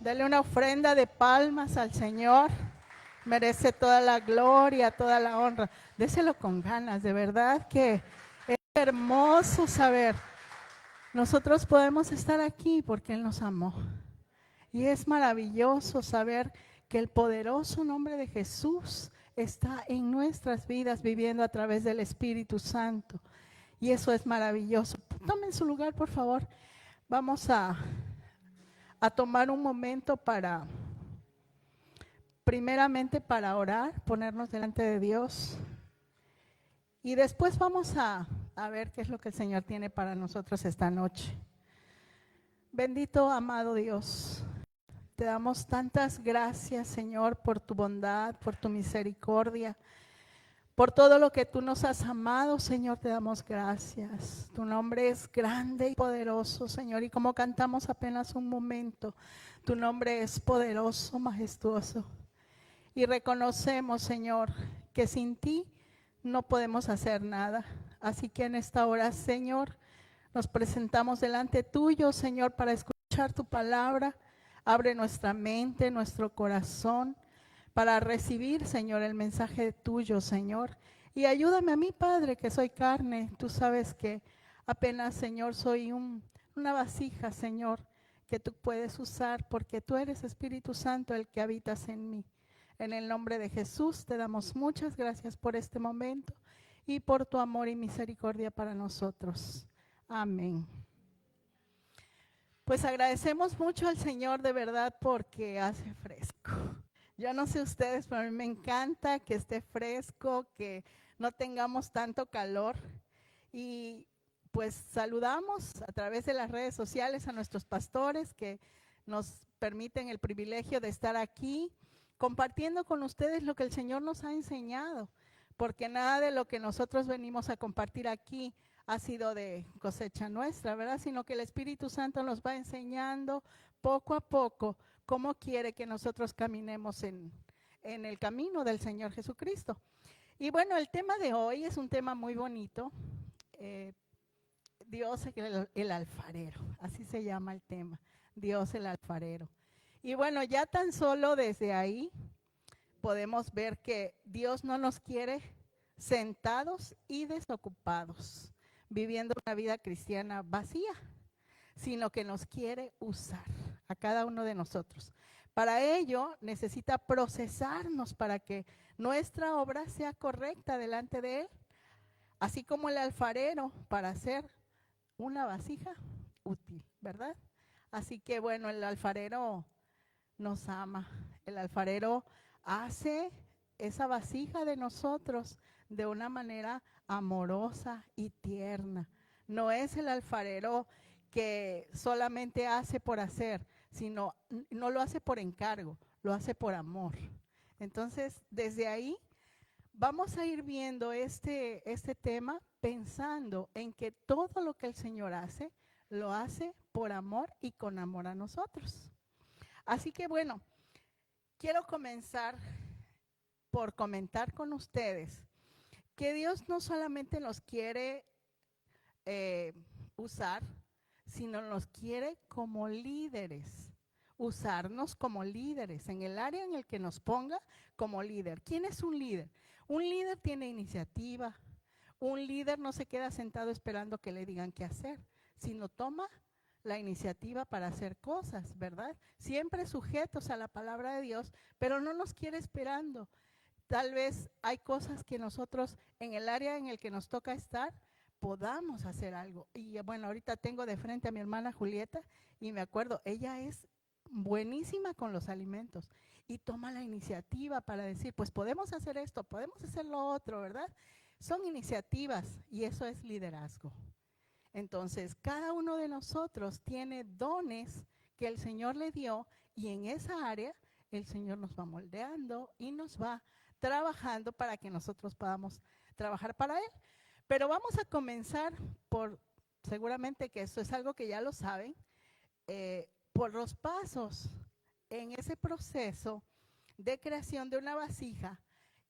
Dale una ofrenda de palmas al Señor. Merece toda la gloria, toda la honra. Déselo con ganas, de verdad que es hermoso saber. Nosotros podemos estar aquí porque Él nos amó. Y es maravilloso saber que el poderoso nombre de Jesús está en nuestras vidas viviendo a través del Espíritu Santo. Y eso es maravilloso. Tomen su lugar, por favor. Vamos a tomar un momento primeramente para orar, ponernos delante de Dios. Y después vamos a ver qué es lo que el Señor tiene para nosotros esta noche. Bendito, amado Dios, te damos tantas gracias, Señor, por tu bondad, por tu misericordia, por todo lo que tú nos has amado, Señor, te damos gracias. Tu nombre es grande y poderoso, Señor, y como cantamos apenas un momento, tu nombre es poderoso, majestuoso. Y reconocemos, Señor, que sin ti no podemos hacer nada. Así que en esta hora, Señor, nos presentamos delante tuyo, Señor, para escuchar tu palabra. Abre nuestra mente, nuestro corazón, para recibir, Señor, el mensaje tuyo, Señor. Y ayúdame a mí, Padre, que soy carne. Tú sabes que apenas, Señor, soy una vasija, Señor, que tú puedes usar, porque tú eres Espíritu Santo el que habitas en mí. En el nombre de Jesús te damos muchas gracias por este momento y por tu amor y misericordia para nosotros. Amén. Pues agradecemos mucho al Señor de verdad porque hace fresco. Yo no sé ustedes, pero a mí me encanta que esté fresco, que no tengamos tanto calor. Y pues saludamos a través de las redes sociales a nuestros pastores que nos permiten el privilegio de estar aquí compartiendo con ustedes lo que el Señor nos ha enseñado, porque nada de lo que nosotros venimos a compartir aquí ha sido de cosecha nuestra, ¿verdad? Sino que el Espíritu Santo nos va enseñando poco a poco cómo quiere que nosotros caminemos en el camino del Señor Jesucristo. Y bueno, el tema de hoy es un tema muy bonito. Dios el alfarero, así se llama el tema, Dios el alfarero. Y bueno, ya tan solo desde ahí podemos ver que Dios no nos quiere sentados y desocupados, viviendo una vida cristiana vacía, sino que nos quiere usar a cada uno de nosotros. Para ello necesita procesarnos para que nuestra obra sea correcta delante de Él, así como el alfarero para hacer una vasija útil, ¿verdad? Así que bueno, el alfarero nos ama, el alfarero hace esa vasija de nosotros de una manera amorosa y tierna. No es el alfarero que solamente hace por hacer, sino no lo hace por encargo, lo hace por amor. Entonces, desde ahí vamos a ir viendo este tema pensando en que todo lo que el Señor hace, lo hace por amor y con amor a nosotros. Así que bueno, quiero comenzar por comentar con ustedes que Dios no solamente nos quiere usar, sino nos quiere como líderes, usarnos como líderes en el área en el que nos ponga como líder. ¿Quién es un líder? Un líder tiene iniciativa, un líder no se queda sentado esperando que le digan qué hacer, sino toma la iniciativa para hacer cosas, ¿verdad? Siempre sujetos a la palabra de Dios, pero no nos quiere esperando. Tal vez hay cosas que nosotros en el área en el que nos toca estar podamos hacer algo. Y bueno, ahorita tengo de frente a mi hermana Julieta y me acuerdo, ella es buenísima con los alimentos y toma la iniciativa para decir, pues podemos hacer esto, podemos hacer lo otro, ¿verdad? Son iniciativas y eso es liderazgo. Entonces, cada uno de nosotros tiene dones que el Señor le dio y en esa área el Señor nos va moldeando y nos va trabajando para que nosotros podamos trabajar para Él. Pero vamos a comenzar por, seguramente que eso es algo que ya lo saben, por los pasos en ese proceso de creación de una vasija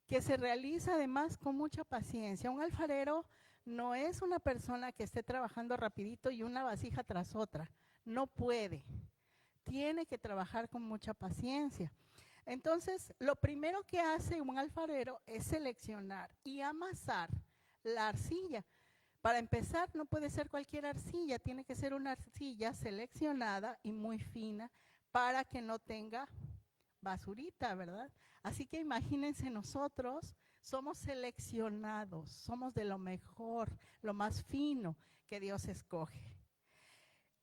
que se realiza además con mucha paciencia. Un alfarero no es una persona que esté trabajando rapidito y una vasija tras otra, no puede. tiene que trabajar con mucha paciencia. Entonces, lo primero que hace un alfarero es seleccionar y amasar la arcilla. Para empezar, no puede ser cualquier arcilla, tiene que ser una arcilla seleccionada y muy fina para que no tenga basurita, ¿verdad? Así que imagínense, nosotros somos seleccionados, somos de lo mejor, lo más fino que Dios escoge.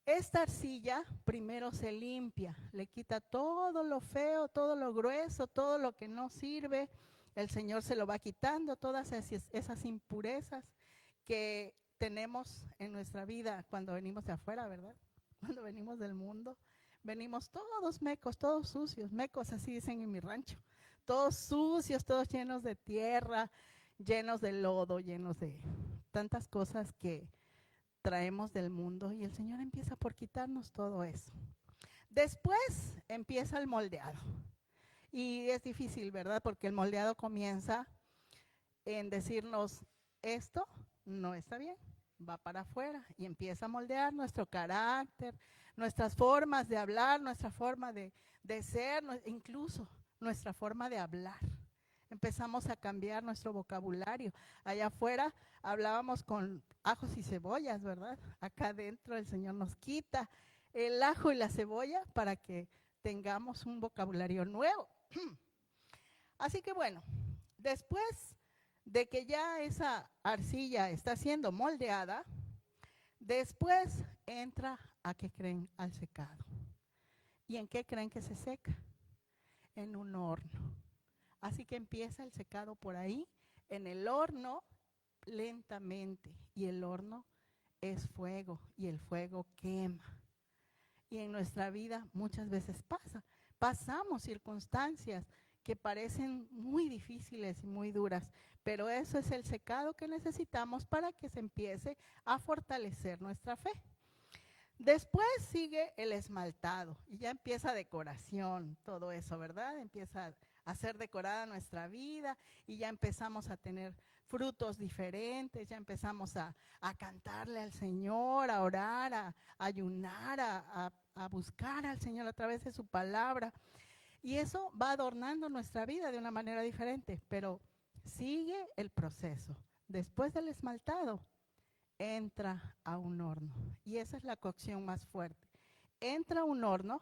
Esta arcilla primero se limpia, le quita todo lo feo, todo lo grueso, todo lo que no sirve. El Señor se lo va quitando, todas esas impurezas que tenemos en nuestra vida cuando venimos de afuera, ¿verdad? Cuando venimos del mundo, venimos todos mecos, todos sucios, mecos así dicen en mi rancho, todos sucios, todos llenos de tierra, llenos de lodo, llenos de tantas cosas que traemos del mundo, y el Señor empieza por quitarnos todo eso. Después empieza el moldeado, y es difícil, ¿verdad? Porque el moldeado comienza en decirnos, esto no está bien, va para afuera, y empieza a moldear nuestro carácter, nuestras formas de hablar, nuestra forma de ser, incluso nuestra forma de hablar. Empezamos a cambiar nuestro vocabulario. Allá afuera hablábamos con ajos y cebollas, ¿verdad? Acá adentro el Señor nos quita el ajo y la cebolla para que tengamos un vocabulario nuevo. Así que bueno, después de que ya esa arcilla está siendo moldeada, después entra, ¿a qué creen? Al secado. ¿Y en qué creen que se seca? En un horno. Así que empieza el secado por ahí, en el horno, lentamente. Y el horno es fuego, y el fuego quema. Y en nuestra vida muchas veces pasamos circunstancias que parecen muy difíciles y muy duras, pero eso es el secado que necesitamos para que se empiece a fortalecer nuestra fe. Después sigue el esmaltado y ya empieza decoración, todo eso, ¿verdad? Empieza a ser decorada nuestra vida y ya empezamos a tener frutos diferentes, ya empezamos a cantarle al Señor, a orar, a ayunar, a buscar al Señor a través de su palabra. Y eso va adornando nuestra vida de una manera diferente, pero sigue el proceso. Después del esmaltado, entra a un horno. Y esa es la cocción más fuerte. Entra a un horno,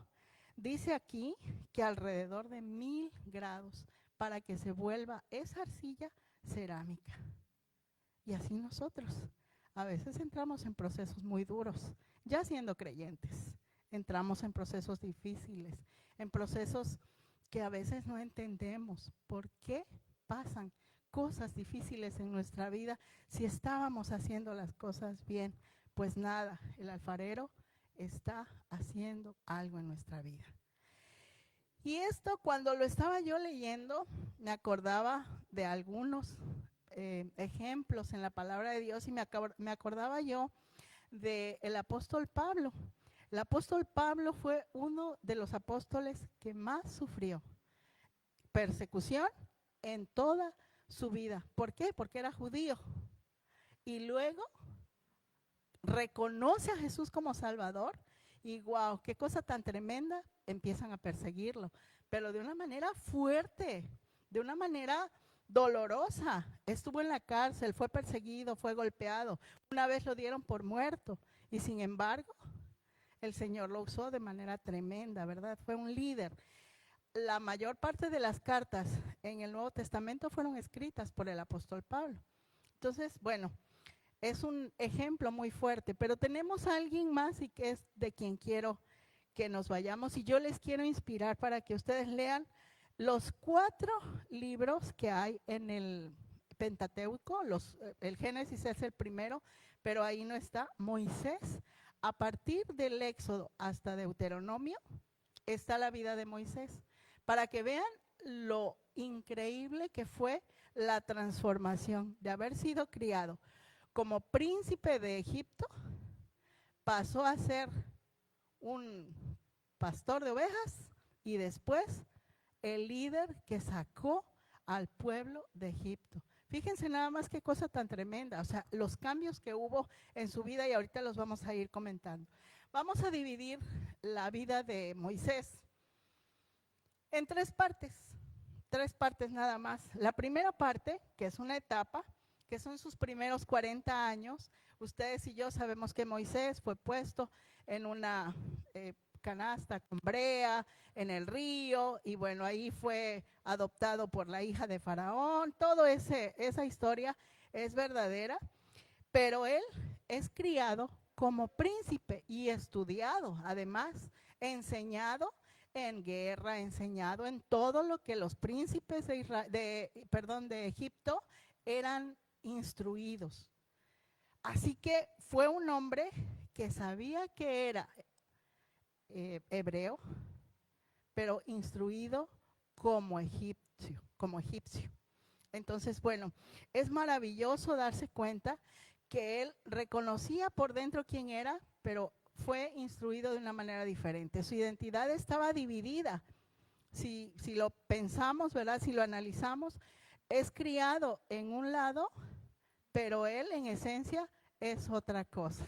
dice aquí que alrededor de 1000 grados para que se vuelva esa arcilla cerámica. Y así nosotros. A veces entramos en procesos muy duros, ya siendo creyentes. Entramos en procesos difíciles, en procesos que a veces no entendemos por qué pasan cosas difíciles en nuestra vida si estábamos haciendo las cosas bien. Pues nada, el alfarero está haciendo algo en nuestra vida. Y esto, cuando lo estaba yo leyendo, me acordaba de algunos ejemplos en la palabra de Dios, y me acordaba yo del apóstol Pablo. El apóstol Pablo fue uno de los apóstoles que más sufrió persecución en toda su vida. ¿Por qué? Porque era judío. Y luego reconoce a Jesús como Salvador y wow, qué cosa tan tremenda, empiezan a perseguirlo, pero de una manera fuerte, de una manera dolorosa. Estuvo en la cárcel, fue perseguido, fue golpeado. Una vez lo dieron por muerto y sin embargo el Señor lo usó de manera tremenda, ¿verdad? Fue un líder. La mayor parte de las cartas en el Nuevo Testamento fueron escritas por el apóstol Pablo. Entonces, bueno, es un ejemplo muy fuerte, pero tenemos a alguien más y que es de quien quiero que nos vayamos, y yo les quiero inspirar para que ustedes lean los 4 libros que hay en el Pentateuco. El Génesis es el primero, pero ahí no está Moisés. A partir del Éxodo hasta Deuteronomio está la vida de Moisés, para que vean lo increíble que fue la transformación de haber sido criado como príncipe de Egipto, pasó a ser un pastor de ovejas y después el líder que sacó al pueblo de Egipto. Fíjense nada más qué cosa tan tremenda, o sea, los cambios que hubo en su vida, y ahorita los vamos a ir comentando. Vamos a dividir la vida de Moisés en tres partes nada más. La primera parte, que es una etapa, que son sus primeros 40 años. Ustedes y yo sabemos que Moisés fue puesto en una canasta con brea, en el río, y bueno, ahí fue adoptado por la hija de Faraón. Toda esa historia es verdadera, pero él es criado como príncipe y estudiado, además, enseñado en guerra, enseñado en todo lo que los príncipes de Egipto eran instruidos. Así que fue un hombre que sabía que era hebreo, pero instruido como egipcio. Entonces, bueno, es maravilloso darse cuenta que él reconocía por dentro quién era, pero fue instruido de una manera diferente. Su identidad estaba dividida. Si lo pensamos, ¿verdad? Si lo analizamos, es criado en un lado, pero él en esencia es otra cosa,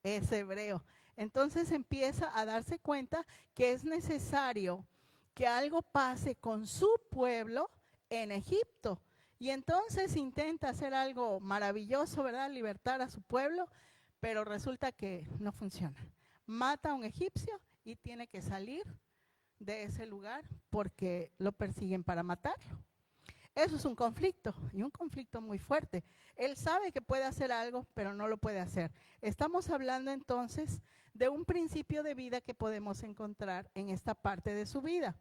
es hebreo. Entonces empieza a darse cuenta que es necesario que algo pase con su pueblo en Egipto. Y entonces intenta hacer algo maravilloso, ¿verdad? Libertar a su pueblo, pero resulta que no funciona. Mata a un egipcio y tiene que salir de ese lugar porque lo persiguen para matarlo. Eso es un conflicto, y un conflicto muy fuerte. Él sabe que puede hacer algo, pero no lo puede hacer. Estamos hablando entonces de un principio de vida que podemos encontrar en esta parte de su vida.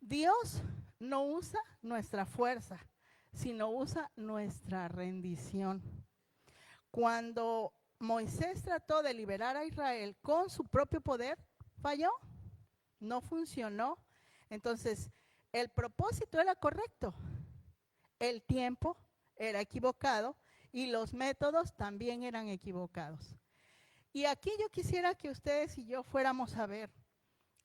Dios no usa nuestra fuerza, sino usa nuestra rendición. Cuando Moisés trató de liberar a Israel con su propio poder, falló, no funcionó. Entonces, el propósito era correcto, el tiempo era equivocado y los métodos también eran equivocados. Y aquí yo quisiera que ustedes y yo fuéramos a ver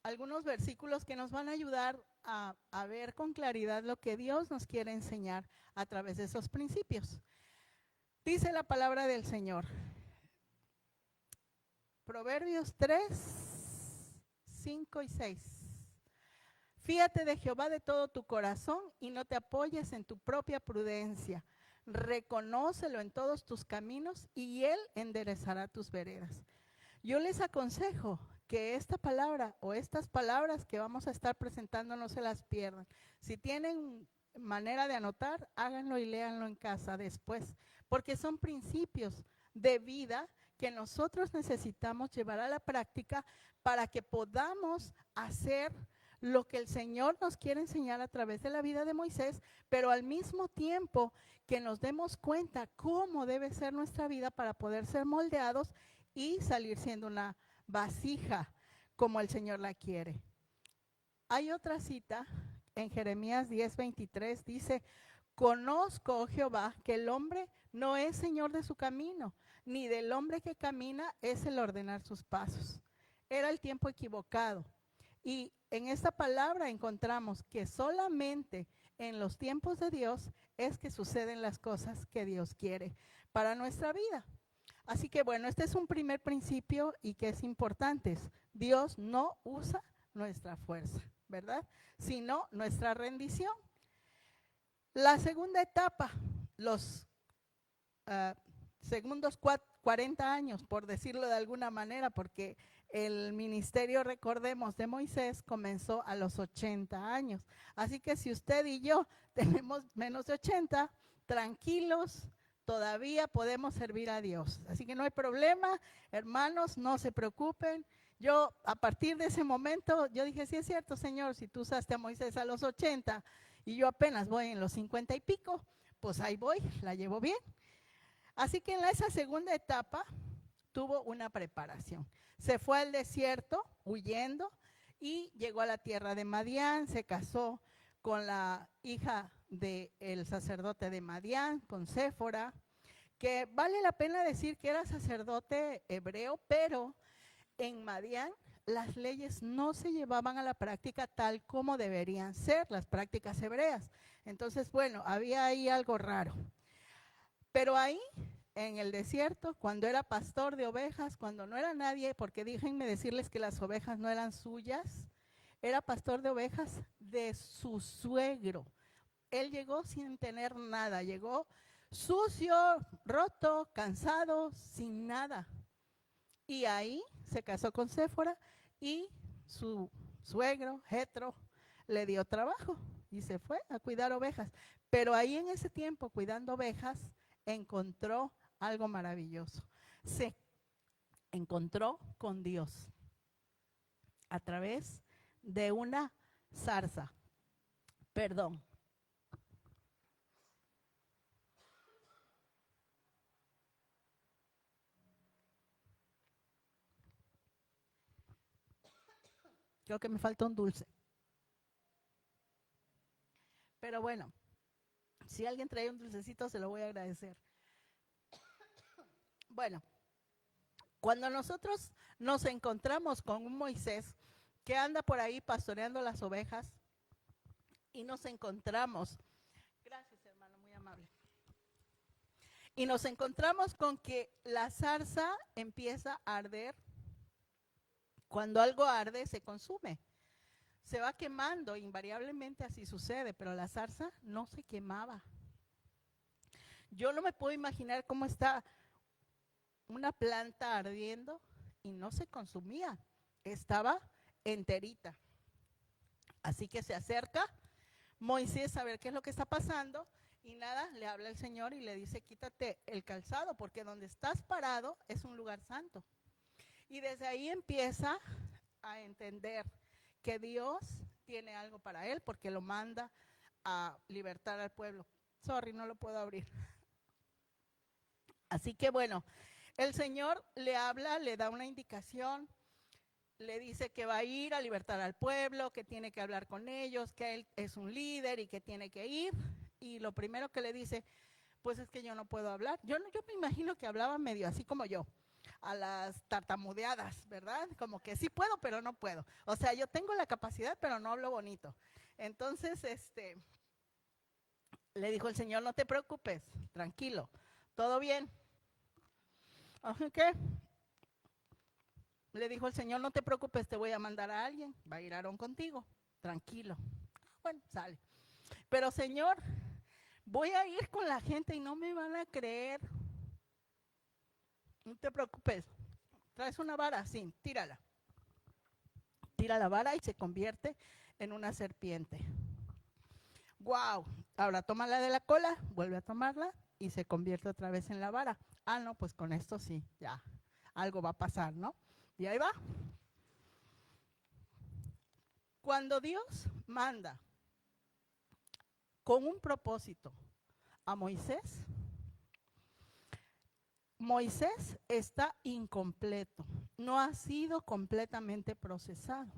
algunos versículos que nos van a ayudar a ver con claridad lo que Dios nos quiere enseñar a través de esos principios. Dice la palabra del Señor. Proverbios 3, 5 y 6. Fíate de Jehová de todo tu corazón y no te apoyes en tu propia prudencia. Reconócelo en todos tus caminos y Él enderezará tus veredas. Yo les aconsejo que esta palabra o estas palabras que vamos a estar presentando no se las pierdan. Si tienen manera de anotar, háganlo y léanlo en casa después, porque son principios de vida que nosotros necesitamos llevar a la práctica para que podamos hacer lo que el Señor nos quiere enseñar a través de la vida de Moisés, pero al mismo tiempo que nos demos cuenta cómo debe ser nuestra vida para poder ser moldeados y salir siendo una vasija como el Señor la quiere. Hay otra cita en Jeremías 10:23, dice: conozco, oh Jehová, que el hombre no es señor de su camino, ni del hombre que camina es el ordenar sus pasos. Era el tiempo equivocado. Y en esta palabra encontramos que solamente en los tiempos de Dios es que suceden las cosas que Dios quiere para nuestra vida. Así que bueno, este es un primer principio y que es importante. Dios no usa nuestra fuerza, ¿verdad? Sino nuestra rendición. La segunda etapa, los segundos 40 años, por decirlo de alguna manera, porque el ministerio, recordemos, de Moisés comenzó a los 80 años. Así que si usted y yo tenemos menos de 80, tranquilos, todavía podemos servir a Dios. Así que no hay problema, hermanos, no se preocupen. Yo, a partir de ese momento, yo dije, sí es cierto, Señor, si tú usaste a Moisés a los 80 y yo apenas voy en los 50 y pico, pues ahí voy, la llevo bien. Así que en esa segunda etapa tuvo una preparación. Se fue al desierto huyendo y llegó a la tierra de Madián, se casó con la hija del sacerdote de Madián, con Séfora, que vale la pena decir que era sacerdote hebreo, pero en Madián las leyes no se llevaban a la práctica tal como deberían ser las prácticas hebreas. Entonces, bueno, había ahí algo raro. Pero ahí en el desierto, cuando era pastor de ovejas, cuando no era nadie, porque déjenme decirles que las ovejas no eran suyas, era pastor de ovejas de su suegro. Él llegó sin tener nada, llegó sucio, roto, cansado, sin nada. Y ahí se casó con Séfora y su suegro, Jetro, le dio trabajo y se fue a cuidar ovejas. Pero ahí en ese tiempo, cuidando ovejas, encontró algo maravilloso. Se encontró con Dios a través de una zarza. Perdón. Creo que me falta un dulce. Pero bueno, si alguien trae un dulcecito, se lo voy a agradecer. Bueno, cuando nosotros nos encontramos con un Moisés que anda por ahí pastoreando las ovejas y nos encontramos, gracias hermano, muy amable, y nos encontramos con que la zarza empieza a arder. Cuando algo arde, se consume. Se va quemando, invariablemente así sucede, pero la zarza no se quemaba. Yo no me puedo imaginar cómo está una planta ardiendo y no se consumía, estaba enterita. Así que se acerca Moisés a ver qué es lo que está pasando y nada, le habla el Señor y le dice, quítate el calzado porque donde estás parado es un lugar santo. Y desde ahí empieza a entender que Dios tiene algo para él porque lo manda a libertar al pueblo. Sorry, no lo puedo abrir. Así que bueno, el Señor le habla, le da una indicación, le dice que va a ir a libertar al pueblo, que tiene que hablar con ellos, que él es un líder y que tiene que ir. Y lo primero que le dice, pues es que yo no puedo hablar. Yo me imagino que hablaba medio así como yo, a las tartamudeadas, ¿verdad? Como que sí puedo, pero no puedo. O sea, yo tengo la capacidad, pero no hablo bonito. Entonces, le dijo el Señor, no te preocupes, tranquilo, todo bien. ¿Qué? Le dijo el Señor, no te preocupes, te voy a mandar a alguien, va a ir Aarón contigo, tranquilo. Bueno, sale. Pero Señor, voy a ir con la gente y no me van a creer. No te preocupes, traes una vara, sí, tírala. Tira la vara y se convierte en una serpiente. ¡Wow! Ahora tómala de la cola, vuelve a tomarla y se convierte otra vez en la vara. Ah, no, pues con esto sí, ya, algo va a pasar, ¿no? Y ahí va. Cuando Dios manda con un propósito a Moisés, Moisés está incompleto, no ha sido completamente procesado.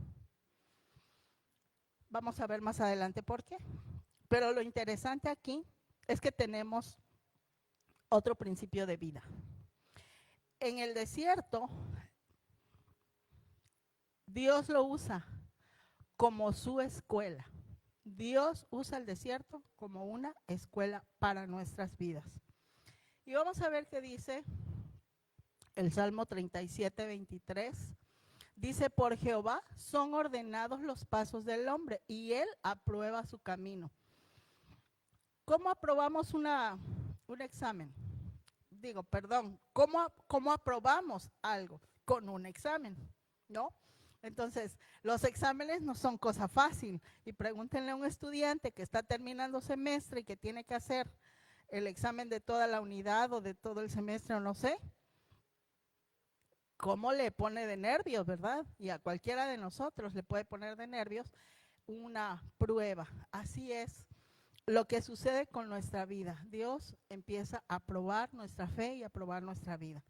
Vamos a ver más adelante por qué. Pero lo interesante aquí es que tenemos otro principio de vida. En el desierto, Dios lo usa como su escuela. Dios usa el desierto como una escuela para nuestras vidas. Y vamos a ver qué dice el Salmo 37, 23. Dice, por Jehová son ordenados los pasos del hombre y él aprueba su camino. ¿Cómo aprobamos un examen? ¿Cómo aprobamos algo? Con un examen, ¿no? Entonces, los exámenes no son cosa fácil. Y pregúntenle a un estudiante que está terminando semestre y que tiene que hacer el examen de toda la unidad o de todo el semestre o no sé, cómo le pone de nervios, ¿verdad? Y a cualquiera de nosotros le puede poner de nervios una prueba. Así es lo que sucede con nuestra vida. Dios empieza a probar nuestra fe y a probar nuestra vida.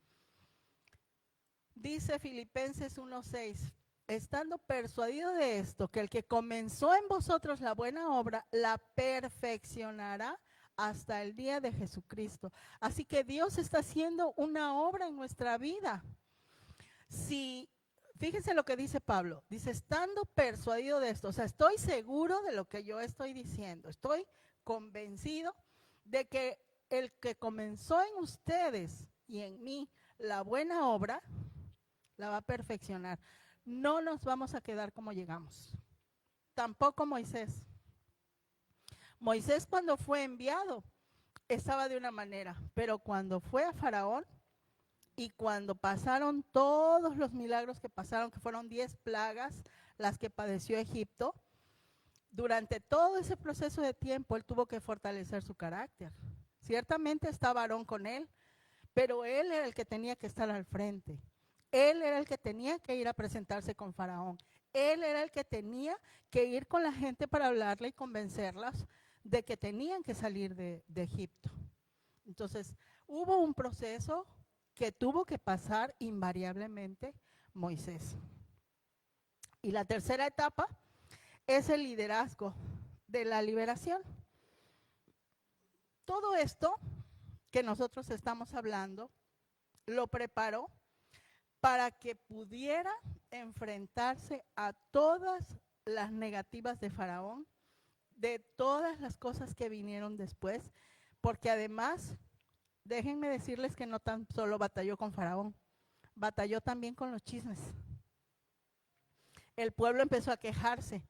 Dice Filipenses 1:6, estando persuadido de esto, que el que comenzó en vosotros la buena obra, la perfeccionará hasta el día de Jesucristo. Así que Dios está haciendo una obra en nuestra vida. Fíjense lo que dice Pablo, dice, estando persuadido de esto, o sea, estoy seguro de lo que yo estoy diciendo, estoy convencido de que el que comenzó en ustedes y en mí la buena obra, la va a perfeccionar. No nos vamos a quedar como llegamos. Tampoco Moisés. Moisés cuando fue enviado estaba de una manera, pero cuando fue a Faraón y cuando pasaron todos los milagros que pasaron, que fueron 10 plagas las que padeció Egipto, durante todo ese proceso de tiempo él tuvo que fortalecer su carácter. Ciertamente estaba Aarón con él, pero él era el que tenía que estar al frente. Él era el que tenía que ir a presentarse con Faraón. Él era el que tenía que ir con la gente para hablarle y convencerlas de que tenían que salir de Egipto. Entonces, hubo un proceso que tuvo que pasar invariablemente Moisés. Y la tercera etapa es el liderazgo de la liberación. Todo esto que nosotros estamos hablando lo preparó para que pudiera enfrentarse a todas las negativas de Faraón, de todas las cosas que vinieron después, porque además, déjenme decirles que no tan solo batalló con Faraón, batalló también con los chismes. El pueblo empezó a quejarse.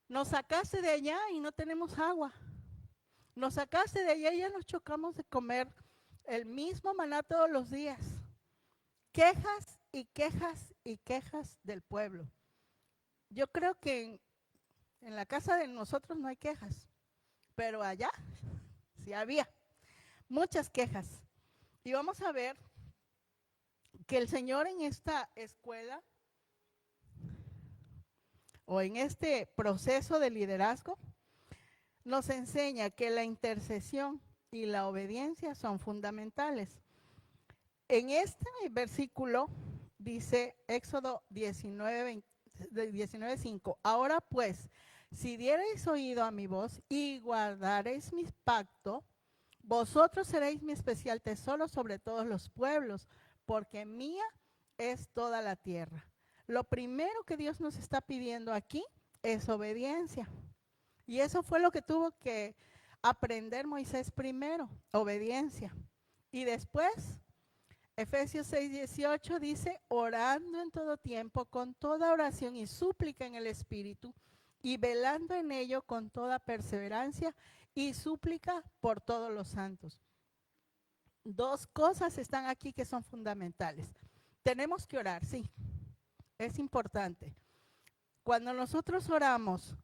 Nos sacaste de allá y no tenemos agua. Nos sacaste de allá y ya nos chocamos de comer el mismo maná todos los días. Quejas y quejas y quejas del pueblo. Yo creo que en la casa de nosotros no hay quejas, pero allá sí había muchas quejas. Y vamos a ver que el Señor en esta escuela o en este proceso de liderazgo nos enseña que la intercesión y la obediencia son fundamentales. En este versículo dice Éxodo 19:5, ahora pues, si diereis oído a mi voz y guardareis mi pacto, vosotros seréis mi especial tesoro sobre todos los pueblos, porque mía es toda la tierra. Lo primero que Dios nos está pidiendo aquí es obediencia. Y eso fue lo que tuvo que aprender Moisés primero, obediencia. Y después, Efesios 6:18 dice, orando en todo tiempo, con toda oración y súplica en el Espíritu, y velando en ello con toda perseverancia y súplica por todos los santos. Dos cosas están aquí que son fundamentales. Tenemos que orar, sí, es importante. Cuando nosotros oramos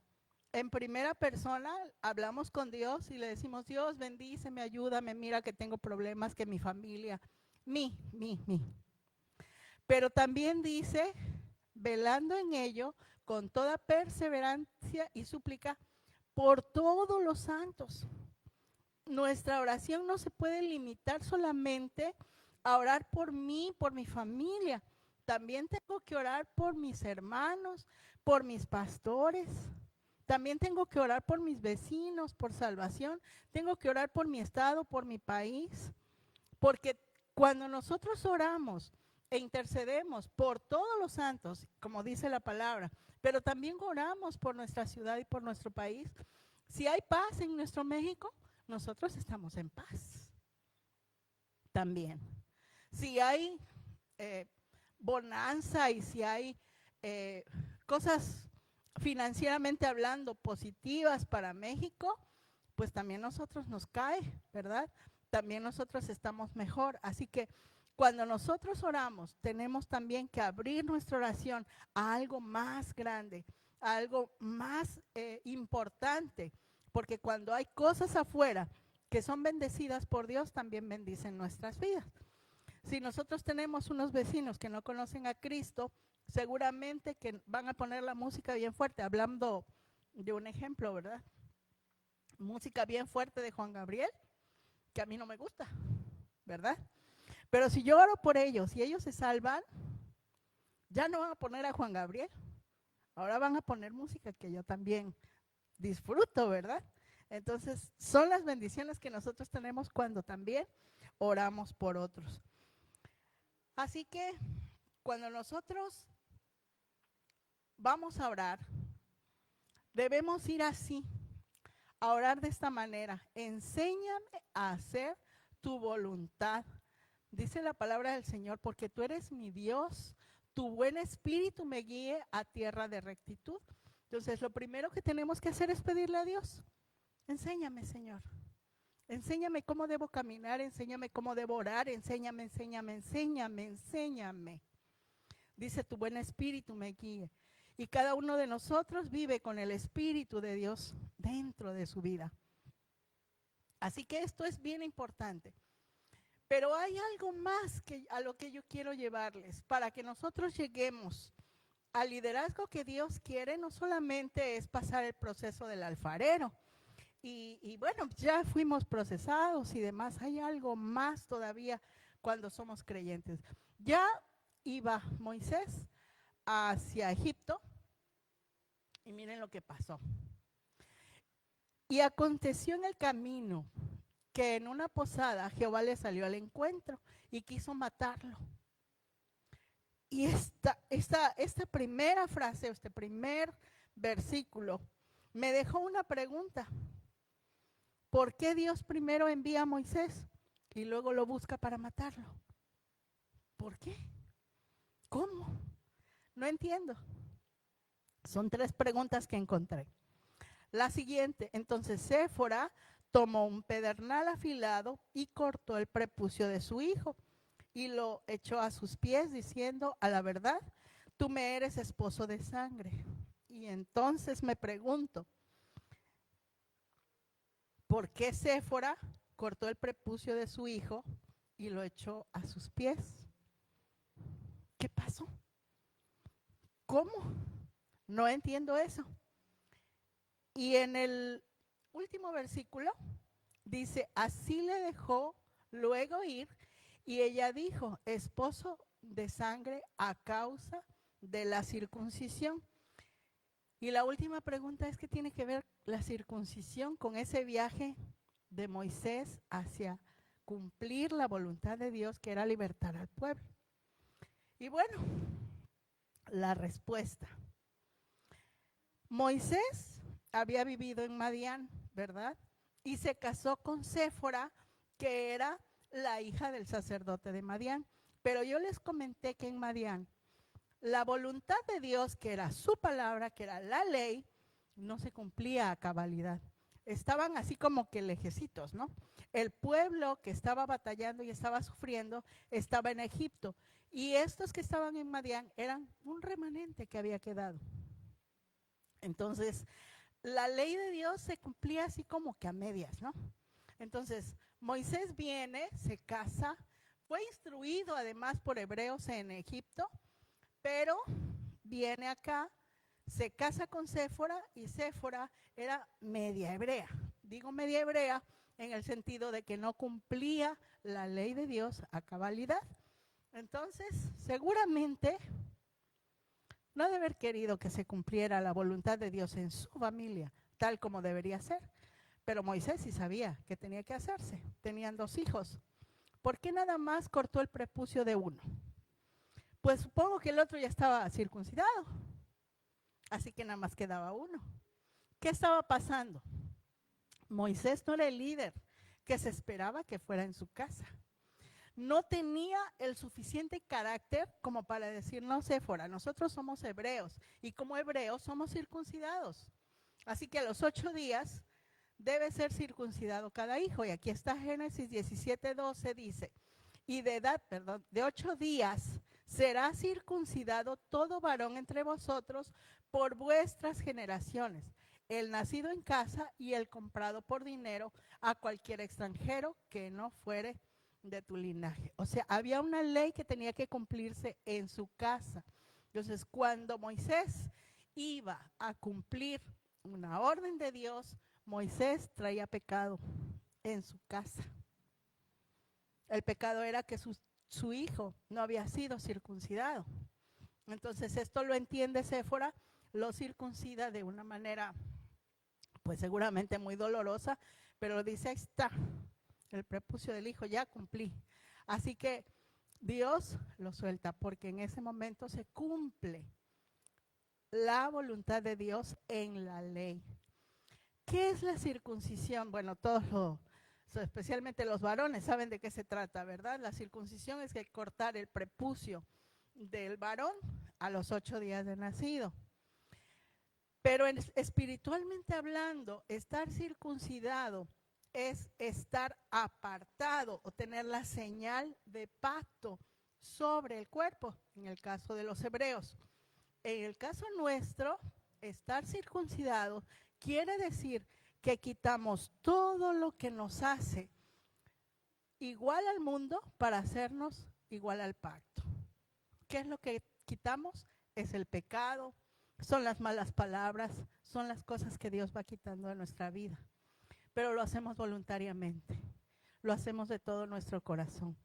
en primera persona, hablamos con Dios y le decimos, Dios, bendíceme, ayúdame, mira que tengo problemas, que mi familia, mi. Pero también dice, velando en ello, con toda perseverancia y súplica por todos los santos. Nuestra oración no se puede limitar solamente a orar por mí, por mi familia. También tengo que orar por mis hermanos, por mis pastores. También tengo que orar por mis vecinos, por salvación. Tengo que orar por mi estado, por mi país. Porque cuando nosotros oramos e intercedemos por todos los santos, como dice la palabra, pero también oramos por nuestra ciudad y por nuestro país, si hay paz en nuestro México, nosotros estamos en paz también. Si hay bonanza y si hay cosas financieramente hablando positivas para México, pues también nosotros nos cae, ¿verdad? También nosotros estamos mejor. Así que cuando nosotros oramos, tenemos también que abrir nuestra oración a algo más grande, a algo más importante, porque cuando hay cosas afuera que son bendecidas por Dios, también bendicen nuestras vidas. Si nosotros tenemos unos vecinos que no conocen a Cristo, seguramente que van a poner la música bien fuerte, hablando de un ejemplo, ¿verdad? Música bien fuerte de Juan Gabriel, que a mí no me gusta, ¿verdad? Pero si yo oro por ellos y ellos se salvan, ya no van a poner a Juan Gabriel, ahora van a poner música que yo también disfruto, ¿verdad? Entonces, son las bendiciones que nosotros tenemos cuando también oramos por otros. Así que cuando nosotros vamos a orar, debemos ir así, a orar de esta manera: enséñame a hacer tu voluntad. Dice la palabra del Señor: porque tú eres mi Dios, tu buen espíritu me guíe a tierra de rectitud. Entonces, lo primero que tenemos que hacer es pedirle a Dios: enséñame, Señor. Enséñame cómo debo caminar, enséñame cómo debo orar, enséñame. Dice: tu buen espíritu me guíe. Y cada uno de nosotros vive con el Espíritu de Dios dentro de su vida. Así que esto es bien importante. Pero hay algo más a lo que yo quiero llevarles para que nosotros lleguemos al liderazgo que Dios quiere. No solamente es pasar el proceso del alfarero. Y bueno, ya fuimos procesados y demás. Hay algo más todavía cuando somos creyentes. Ya iba Moisés hacia Egipto y miren lo que pasó. Y aconteció en el camino que en una posada Jehová le salió al encuentro y quiso matarlo. Y esta primera frase, este primer versículo, me dejó una pregunta. ¿Por qué Dios primero envía a Moisés y luego lo busca para matarlo? ¿Por qué? ¿Cómo? No entiendo. Son 3 preguntas que encontré. La siguiente: entonces Séfora tomó un pedernal afilado y cortó el prepucio de su hijo y lo echó a sus pies, diciendo: a la verdad, tú me eres esposo de sangre. Y entonces me pregunto: ¿por qué Séfora cortó el prepucio de su hijo y lo echó a sus pies? ¿Qué pasó? ¿Cómo? No entiendo eso. Y en el último versículo dice: así le dejó luego ir, y ella dijo: esposo de sangre a causa de la circuncisión. Y la última pregunta es: ¿qué tiene que ver la circuncisión con ese viaje de Moisés hacia cumplir la voluntad de Dios, que era libertar al pueblo? Y bueno, la respuesta: Moisés había vivido en Madián, ¿verdad? Y se casó con Séfora, que era la hija del sacerdote de Madián. Pero yo les comenté que en Madián la voluntad de Dios, que era su palabra, que era la ley, no se cumplía a cabalidad. Estaban así como que lejecitos, ¿no? El pueblo que estaba batallando y estaba sufriendo estaba en Egipto. Y estos que estaban en Madián eran un remanente que había quedado. Entonces, la ley de Dios se cumplía así como que a medias, ¿no? Entonces, Moisés viene, se casa, fue instruido además por hebreos en Egipto, pero viene acá, se casa con Séfora, y Séfora era media hebrea. Digo media hebrea en el sentido de que no cumplía la ley de Dios a cabalidad. Entonces, seguramente no ha de haber querido que se cumpliera la voluntad de Dios en su familia, tal como debería ser. Pero Moisés sí sabía que tenía que hacerse. Tenían 2 hijos. ¿Por qué nada más cortó el prepucio de uno? Pues supongo que el otro ya estaba circuncidado. Así que nada más quedaba uno. ¿Qué estaba pasando? Moisés no era el líder que se esperaba que fuera en su casa. No tenía el suficiente carácter como para decir: no, Séfora, nosotros somos hebreos y como hebreos somos circuncidados. Así que a los 8 días debe ser circuncidado cada hijo. Y aquí está Génesis 17:12, dice: y de 8 días será circuncidado todo varón entre vosotros por vuestras generaciones, el nacido en casa y el comprado por dinero a cualquier extranjero que no fuere de tu linaje. O sea, había una ley que tenía que cumplirse en su casa. Entonces, cuando Moisés iba a cumplir una orden de Dios, Moisés traía pecado en su casa. El pecado era que su hijo no había sido circuncidado. Entonces esto lo entiende Séfora, lo circuncida de una manera pues seguramente muy dolorosa, pero dice: ahí está, el prepucio del hijo, ya cumplí. Así que Dios lo suelta, porque en ese momento se cumple la voluntad de Dios en la ley. ¿Qué es la circuncisión? Bueno, especialmente los varones saben de qué se trata, ¿verdad? La circuncisión es que cortar el prepucio del varón a los 8 días de nacido. Pero espiritualmente hablando, estar circuncidado es estar apartado o tener la señal de pacto sobre el cuerpo, en el caso de los hebreos. En el caso nuestro, estar circuncidado quiere decir que quitamos todo lo que nos hace igual al mundo para hacernos igual al pacto. ¿Qué es lo que quitamos? Es el pecado, son las malas palabras, son las cosas que Dios va quitando de nuestra vida. Pero lo hacemos voluntariamente, lo hacemos de todo nuestro corazón.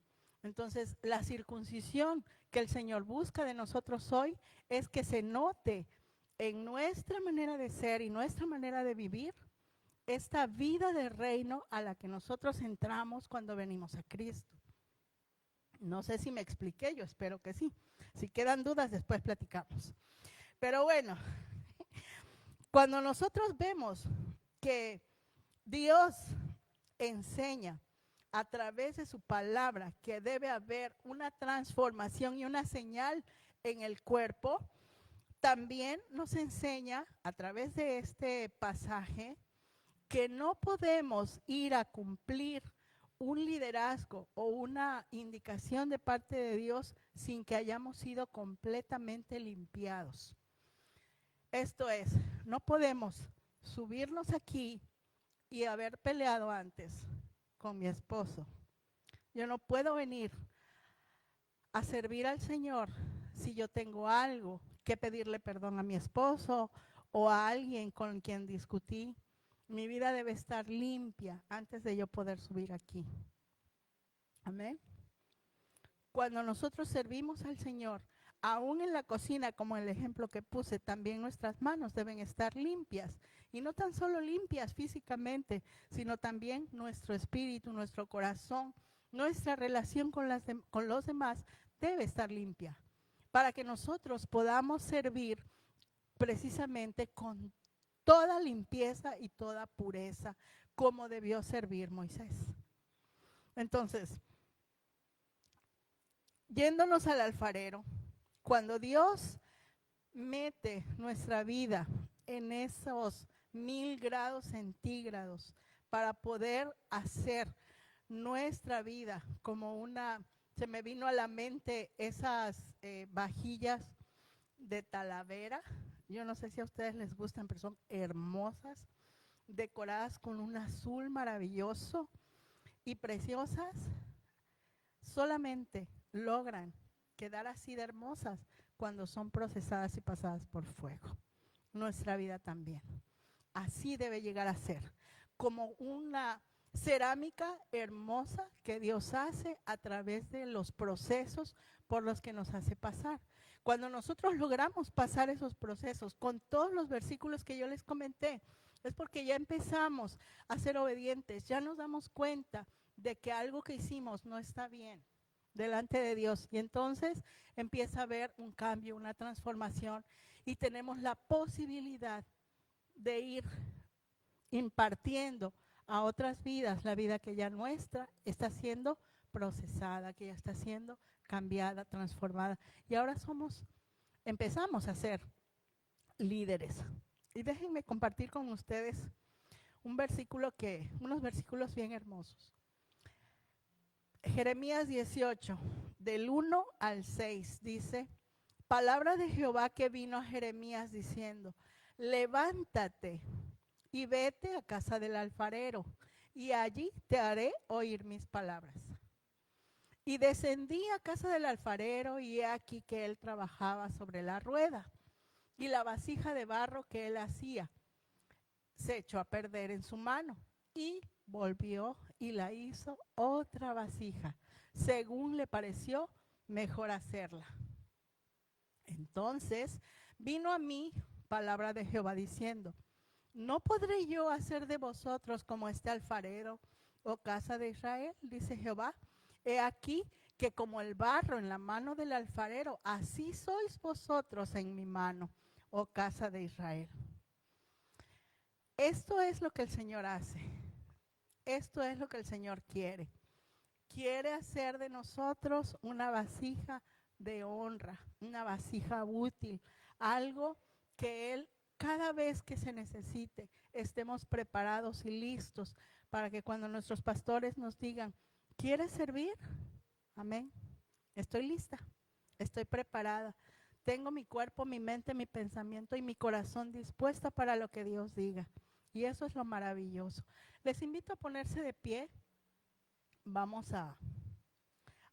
Entonces, la circuncisión que el Señor busca de nosotros hoy es que se note en nuestra manera de ser y nuestra manera de vivir esta vida de reino a la que nosotros entramos cuando venimos a Cristo. No sé si me expliqué, yo espero que sí. Si quedan dudas, después platicamos. Pero bueno, cuando nosotros vemos que Dios enseña a través de su palabra que debe haber una transformación y una señal en el cuerpo, también nos enseña a través de este pasaje que no podemos ir a cumplir un liderazgo o una indicación de parte de Dios sin que hayamos sido completamente limpiados. Esto es, no podemos subirnos aquí y haber peleado antes con mi esposo. Yo no puedo venir a servir al Señor si yo tengo algo que pedirle perdón a mi esposo o a alguien con quien discutí. Mi vida debe estar limpia antes de yo poder subir aquí. Amén. Cuando nosotros servimos al Señor, aún en la cocina, como el ejemplo que puse, también nuestras manos deben estar limpias. Y no tan solo limpias físicamente, sino también nuestro espíritu, nuestro corazón, nuestra relación con los demás debe estar limpia. Para que nosotros podamos servir precisamente con toda limpieza y toda pureza, como debió servir Moisés. Entonces, yéndonos al alfarero, cuando Dios mete nuestra vida en esos 1000 grados centígrados para poder hacer nuestra vida como se me vino a la mente esas vajillas de Talavera. Yo no sé si a ustedes les gustan, pero son hermosas, decoradas con un azul maravilloso y preciosas. Solamente logran quedar así de hermosas cuando son procesadas y pasadas por fuego. Nuestra vida también. Así debe llegar a ser, como una cerámica hermosa que Dios hace a través de los procesos por los que nos hace pasar. Cuando nosotros logramos pasar esos procesos con todos los versículos que yo les comenté, es porque ya empezamos a ser obedientes, ya nos damos cuenta de que algo que hicimos no está bien delante de Dios. Y entonces empieza a haber un cambio, una transformación y tenemos la posibilidad de ir impartiendo a otras vidas la vida que ya nuestra está siendo procesada, que ya está siendo cambiada, transformada. Y ahora empezamos a ser líderes. Y déjenme compartir con ustedes unos versículos bien hermosos. Jeremías 18, del 1 al 6, dice: palabra de Jehová que vino a Jeremías diciendo: levántate y vete a casa del alfarero, y allí te haré oír mis palabras. Y descendí a casa del alfarero, y he aquí que él trabajaba sobre la rueda, y la vasija de barro que él hacía se echó a perder en su mano, y volvió y la hizo otra vasija, según le pareció mejor hacerla. Entonces vino a mí palabra de Jehová diciendo: ¿no podré yo hacer de vosotros como este alfarero, oh casa de Israel? Dice Jehová. He aquí que como el barro en la mano del alfarero, así sois vosotros en mi mano, oh casa de Israel. Esto es lo que el Señor hace. Esto es lo que el Señor quiere. Quiere hacer de nosotros una vasija de honra, una vasija útil, algo que Él, cada vez que se necesite, estemos preparados y listos para que cuando nuestros pastores nos digan, ¿quieres servir? Amén. Estoy lista, estoy preparada. Tengo mi cuerpo, mi mente, mi pensamiento y mi corazón dispuesta para lo que Dios diga. Y eso es lo maravilloso. Les invito a ponerse de pie. Vamos a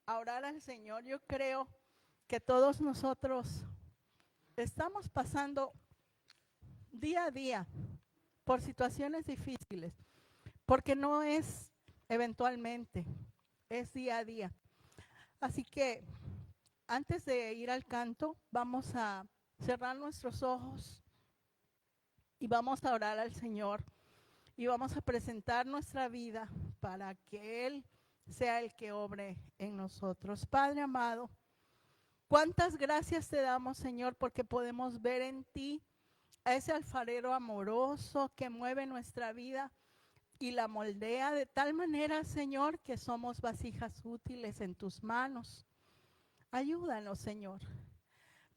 orar al Señor. Yo creo que todos nosotros estamos pasando día a día por situaciones difíciles, porque no es eventualmente, es día a día. Así que antes de ir al canto, vamos a cerrar nuestros ojos y vamos a orar al Señor y vamos a presentar nuestra vida para que Él sea el que obre en nosotros. Padre amado, cuántas gracias te damos, Señor, porque podemos ver en ti a ese alfarero amoroso que mueve nuestra vida y la moldea de tal manera, Señor, que somos vasijas útiles en tus manos. Ayúdanos, Señor.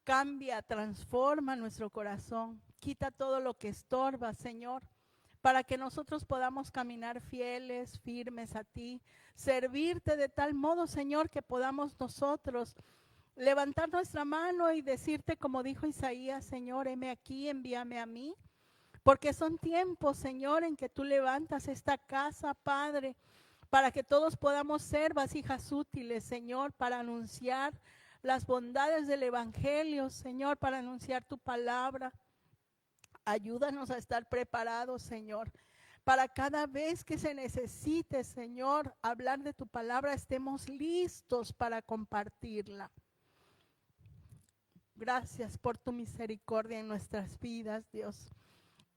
Cambia, transforma nuestro corazón. Quita todo lo que estorba, Señor, para que nosotros podamos caminar fieles, firmes a ti, servirte de tal modo, Señor, que podamos nosotros levantar nuestra mano y decirte como dijo Isaías, Señor, heme aquí, envíame a mí, porque son tiempos, Señor, en que tú levantas esta casa, Padre, para que todos podamos ser vasijas útiles, Señor, para anunciar las bondades del Evangelio, Señor, para anunciar tu palabra. Ayúdanos a estar preparados, Señor, para cada vez que se necesite, Señor, hablar de tu palabra, estemos listos para compartirla. Gracias por tu misericordia en nuestras vidas, Dios.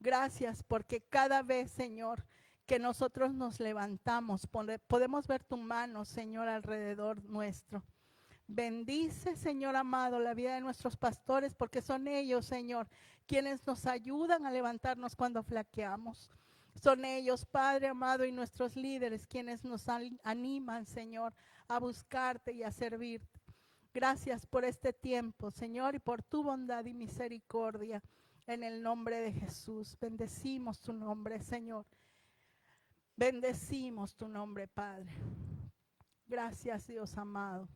Gracias porque cada vez, Señor, que nosotros nos levantamos, podemos ver tu mano, Señor, alrededor nuestro. Bendice, Señor amado, la vida de nuestros pastores, porque son ellos, Señor, quienes nos ayudan a levantarnos cuando flaqueamos. Son ellos, Padre amado, y nuestros líderes, quienes nos animan, Señor, a buscarte y a servirte. Gracias por este tiempo, Señor, y por tu bondad y misericordia. En el nombre de Jesús, bendecimos tu nombre, Señor. Bendecimos tu nombre, Padre. Gracias, Dios amado.